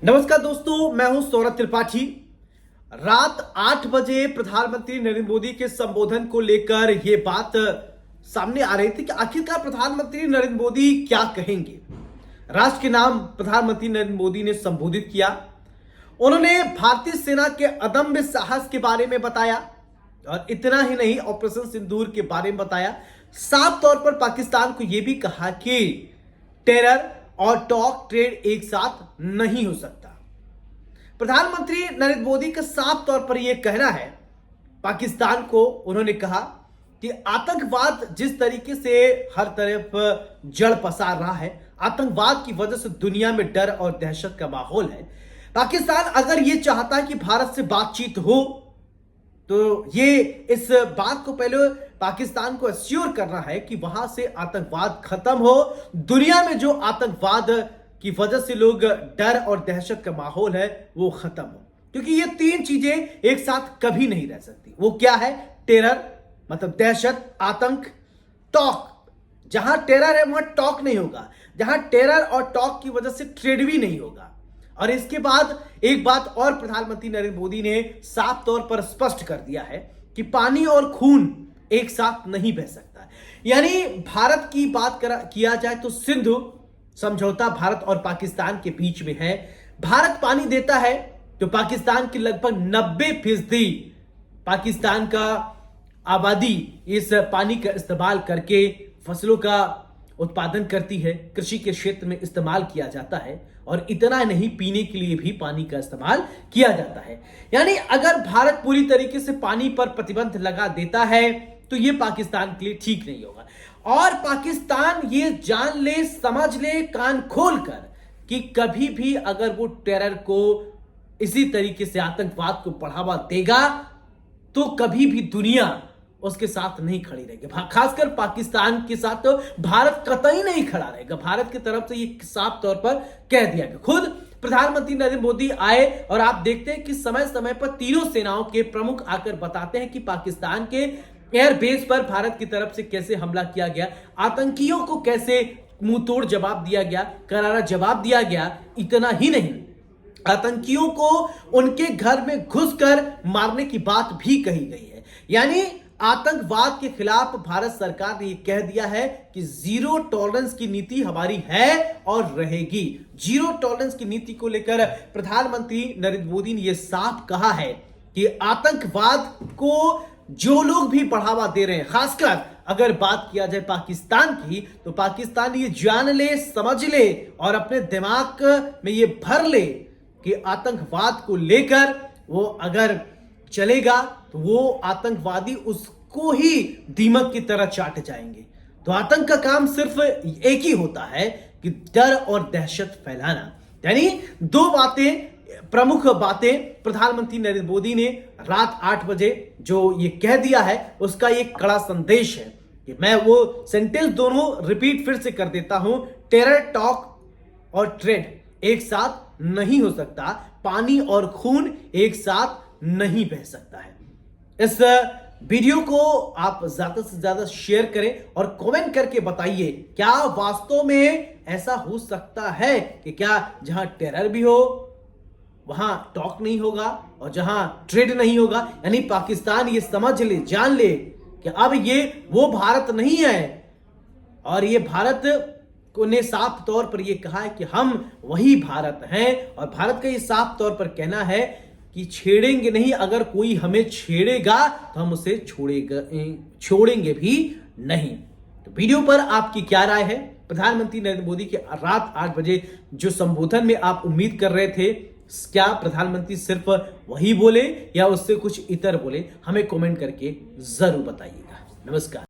नमस्कार दोस्तों, मैं हूं सौरभ त्रिपाठी। रात 8 बजे प्रधानमंत्री नरेंद्र मोदी के संबोधन को लेकर यह बात सामने आ रही थी कि आखिरकार प्रधानमंत्री नरेंद्र मोदी क्या कहेंगे। राष्ट्र के नाम प्रधानमंत्री नरेंद्र मोदी ने संबोधित किया। उन्होंने भारतीय सेना के अदम्य साहस के बारे में बताया और इतना ही नहीं, ऑपरेशन सिंदूर के बारे में बताया। साफ तौर पर पाकिस्तान को यह भी कहा कि टेरर और टॉक ट्रेड एक साथ नहीं हो सकता। प्रधानमंत्री नरेंद्र मोदी का साफ तौर पर यह कहना है, पाकिस्तान को उन्होंने कहा कि आतंकवाद जिस तरीके से हर तरफ जड़ पसार रहा है, आतंकवाद की वजह से दुनिया में डर और दहशत का माहौल है। पाकिस्तान अगर यह चाहता है कि भारत से बातचीत हो तो ये इस बात को पहले पाकिस्तान को एश्योर करना है कि वहां से आतंकवाद खत्म हो। दुनिया में जो आतंकवाद की वजह से लोग डर और दहशत का माहौल है वो खत्म हो, क्योंकि ये तीन चीजें एक साथ कभी नहीं रह सकती। वो क्या है? टेरर मतलब दहशत, आतंक, टॉक। जहां टेरर है वहां टॉक नहीं होगा, जहां टेरर और टॉक की वजह से ट्रेड भी नहीं होगा। और इसके बाद एक बात और प्रधानमंत्री नरेंद्र मोदी ने साफ तौर पर स्पष्ट कर दिया है कि पानी और खून एक साथ नहीं बह सकता। यानी भारत की बात किया जाए तो सिंधु समझौता भारत और पाकिस्तान के बीच में है। भारत पानी देता है तो पाकिस्तान की लगभग 90% पाकिस्तान का आबादी इस पानी का इस्तेमाल करके फसलों का उत्पादन करती है, कृषि के क्षेत्र में इस्तेमाल किया जाता है। और इतना नहीं, पीने के लिए भी पानी का इस्तेमाल किया जाता है। यानी अगर भारत पूरी तरीके से पानी पर प्रतिबंध लगा देता है तो यह पाकिस्तान के लिए ठीक नहीं होगा। और पाकिस्तान ये जान ले, समझ ले, कान खोल कर कि कभी भी अगर वो टेरर को इसी तरीके से आतंकवाद को बढ़ावा देगा तो कभी भी दुनिया उसके साथ नहीं खड़ी रहेगी। खासकर पाकिस्तान के साथ तो भारत कतई नहीं खड़ा रहेगा। भारत की तरफ से ये साफ तौर पर कह दिया गया। खुद प्रधानमंत्री नरेंद्र मोदी आए और आप देखते हैं कि समय समय पर तीनों सेनाओं के प्रमुख आकर बताते हैं कि पाकिस्तान के एयरबेस पर भारत की तरफ से कैसे हमला किया गया, आतंकियों को कैसे मुंह तोड़ जवाब दिया गया, करारा जवाब दिया गया। इतना ही नहीं, आतंकियों को उनके घर में घुसकर मारने की बात भी कही गई है। यानी आतंकवाद के खिलाफ भारत सरकार ने यह कह दिया है कि जीरो टॉलरेंस की नीति हमारी है और रहेगी। जीरो टॉलरेंस की नीति को लेकर प्रधानमंत्री नरेंद्र मोदी ने यह साफ कहा है कि आतंकवाद को जो लोग भी बढ़ावा दे रहे हैं, खासकर अगर बात किया जाए पाकिस्तान की, तो पाकिस्तान ये जान ले, समझ ले और अपने दिमाग में ये भर ले कि आतंकवाद को लेकर वो अगर चलेगा तो वो आतंकवादी उसको ही दीमक की तरह चाट जाएंगे। तो आतंक का काम सिर्फ एक ही होता है कि डर और दहशत फैलाना। यानी दो बातें, प्रमुख बातें प्रधानमंत्री नरेंद्र मोदी ने रात 8 बजे जो ये कह दिया है उसका एक कड़ा संदेश है कि मैं वो सेंटेंस दोनों रिपीट फिर से कर देता हूं। टेरर, टॉक और ट्रेड एक साथ नहीं हो सकता। पानी और खून एक साथ नहीं बह सकता है। इस वीडियो को आप ज्यादा से ज्यादा शेयर करें और कमेंट करके बताइए, क्या वास्तव में ऐसा हो सकता है कि क्या जहां टेरर भी हो वहां टॉक नहीं होगा और जहां ट्रेड नहीं होगा। यानी पाकिस्तान ये समझ ले, जान ले कि अब ये वो भारत नहीं है। और ये भारत ने साफ तौर पर यह कहा है कि हम वही भारत हैं। और भारत का ये साफ तौर पर कहना है कि छेड़ेंगे नहीं, अगर कोई हमें छेड़ेगा तो हम उसे छोड़ेंगे भी नहीं। तो वीडियो पर आपकी क्या राय है? प्रधानमंत्री नरेंद्र मोदी के रात 8 बजे जो संबोधन में आप उम्मीद कर रहे थे, क्या प्रधानमंत्री सिर्फ वही बोले या उससे कुछ इतर बोले? हमें कमेंट करके जरूर बताइएगा। नमस्कार।